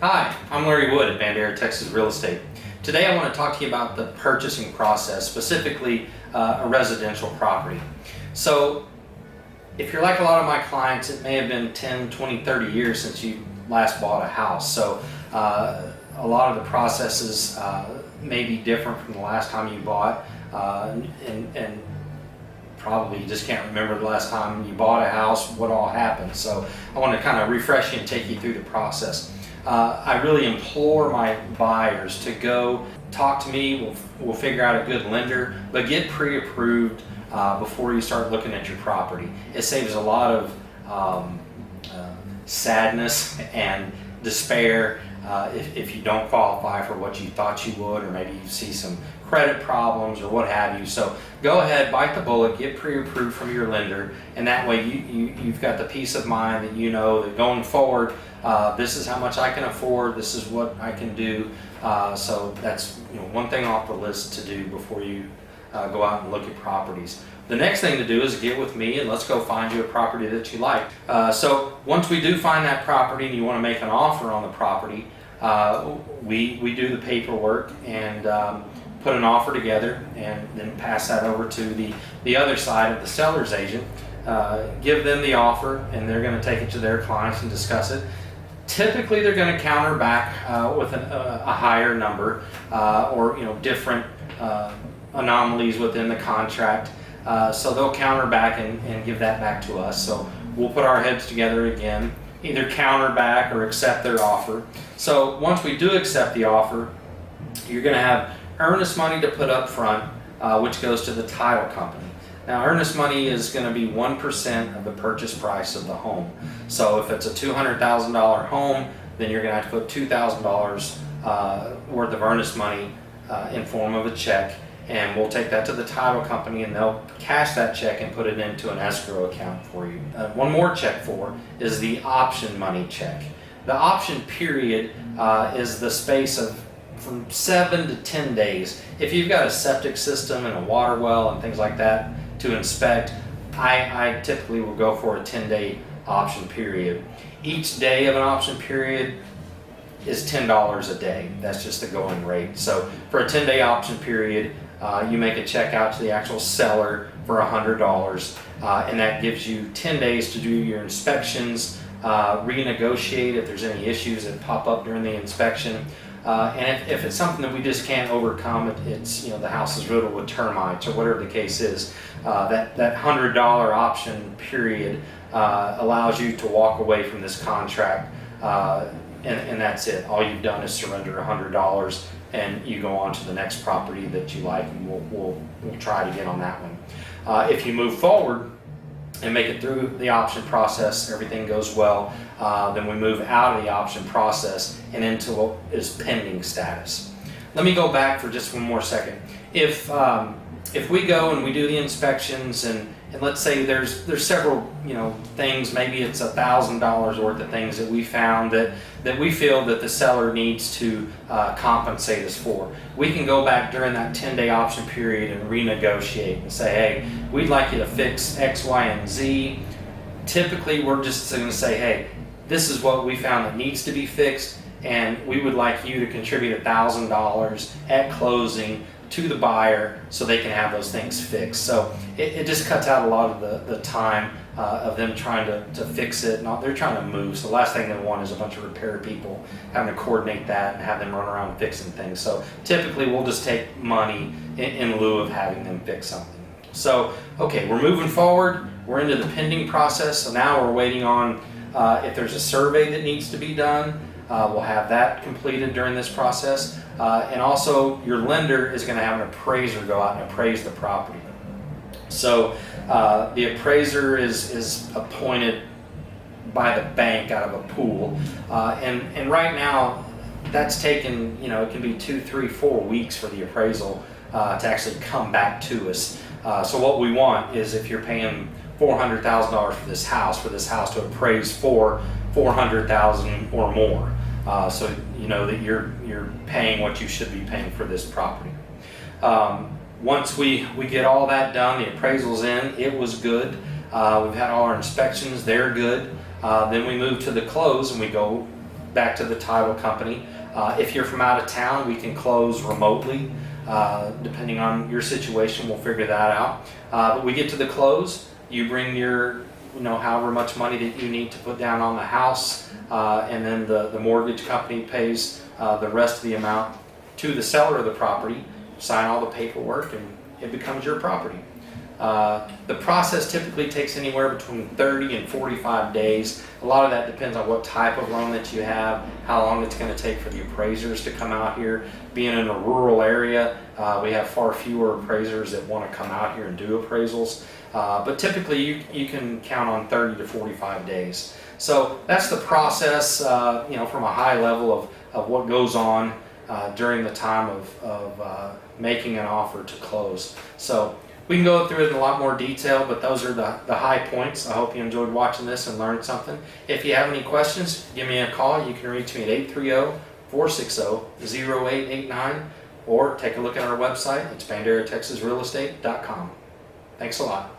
Hi, I'm Larry Wood at Bandera, Texas Real Estate. Today I want to talk to you about the purchasing process, specifically a residential property. So if you're like a lot of my clients, it may have been 10, 20, 30 years since you last bought a house. So a lot of the processes may be different from the last time you bought, and probably you just can't remember the last time you bought a house, what all happened. So I want to kind of refresh you and take you through the process. I really implore my buyers to go talk to me. We'll figure out a good lender, but get pre-approved before you start looking at your property. It saves a lot of sadness and despair if you don't qualify for what you thought you would, or maybe you see some credit problems or what have you. So go ahead, bite the bullet, get pre-approved from your lender, and that way you've got the peace of mind that you know that going forward, this is how much I can afford, this is what I can do. So that's one thing off the list to do before you go out and look at properties. The next thing to do is get with me and let's go find you a property that you like. So once we do find that property and you want to make an offer on the property, we do the paperwork and put an offer together and then pass that over to the other side of the seller's agent. Give them the offer and they're going to take it to their clients and discuss it. Typically they're going to counter back with a higher number or different anomalies within the contract. So they'll counter back and give that back to us. So we'll put our heads together again, either counter back or accept their offer. So once we do accept the offer, you're going to have earnest money to put up front, which goes to the title company. Now earnest money is going to be 1% of the purchase price of the home. So if it's a $200,000 home, then you're going to have to put $2,000 worth of earnest money in form of a check, and we'll take that to the title company and they'll cash that check and put it into an escrow account for you. One more check for is the option money check. The option period is the space of from 7 to 10 days. If you've got a septic system and a water well and things like that to inspect, I typically will go for a 10-day option period. Each day of an option period is $10 a day. That's just the going rate. So for a 10-day option period, you make a check out to the actual seller for $100, and that gives you 10 days to do your inspections, renegotiate if there's any issues that pop up during the inspection. And if it's something that we just can't overcome, it's the house is riddled with termites or whatever the case is, that $100 option period allows you to walk away from this contract, and that's it. All you've done is surrender $100, and you go on to the next property that you like, and we'll try to get on that one. If you move forward and make it through the option process, everything goes well, then we move out of the option process and into what is pending status. Let me go back for just one more second. If we go and we do the inspections and let's say there's several things, maybe it's $1,000 worth of things that we found that we feel that the seller needs to compensate us for, we can go back during that 10-day option period and renegotiate and say, hey, we'd like you to fix X, Y, and Z. Typically we're just going to say, hey, this is what we found that needs to be fixed, and we would like you to contribute $1,000 at closing to the buyer so they can have those things fixed. So it just cuts out a lot of the time of them trying to fix it. They're trying to move, so the last thing they want is a bunch of repair people having to coordinate that and have them run around fixing things. So typically we'll just take money in lieu of having them fix something. So okay, we're moving forward, we're into the pending process, so now we're waiting on if there's a survey that needs to be done. We'll have that completed during this process. And also your lender is going to have an appraiser go out and appraise the property. So the appraiser is appointed by the bank out of a pool. And right now that's taken, it can be 2, 3, 4 weeks for the appraisal to actually come back to us. So what we want is, if you're paying $400,000 for this house to appraise for $400,000 or more. So you know that you're paying what you should be paying for this property. Once we get all that done, the appraisal's in, it was good. We've had all our inspections, they're good. Then we move to the close and we go back to the title company. If you're from out of town, we can close remotely. Depending on your situation, we'll figure that out. But we get to the close, you bring your, however much money that you need to put down on the house, and then the mortgage company pays the rest of the amount to the seller of the property, sign all the paperwork, and it becomes your property. The process typically takes anywhere between 30 and 45 days. A lot of that depends on what type of loan that you have, how long it's going to take for the appraisers to come out here. Being in a rural area, we have far fewer appraisers that want to come out here and do appraisals. But typically you can count on 30 to 45 days. So that's the process, from a high level of what goes on during the time of making an offer to close. So we can go through it in a lot more detail, but those are the high points. I hope you enjoyed watching this and learned something. If you have any questions, give me a call. You can reach me at 830-460-0889, or take a look at our website. It's banderatexasrealestate.com. Thanks a lot.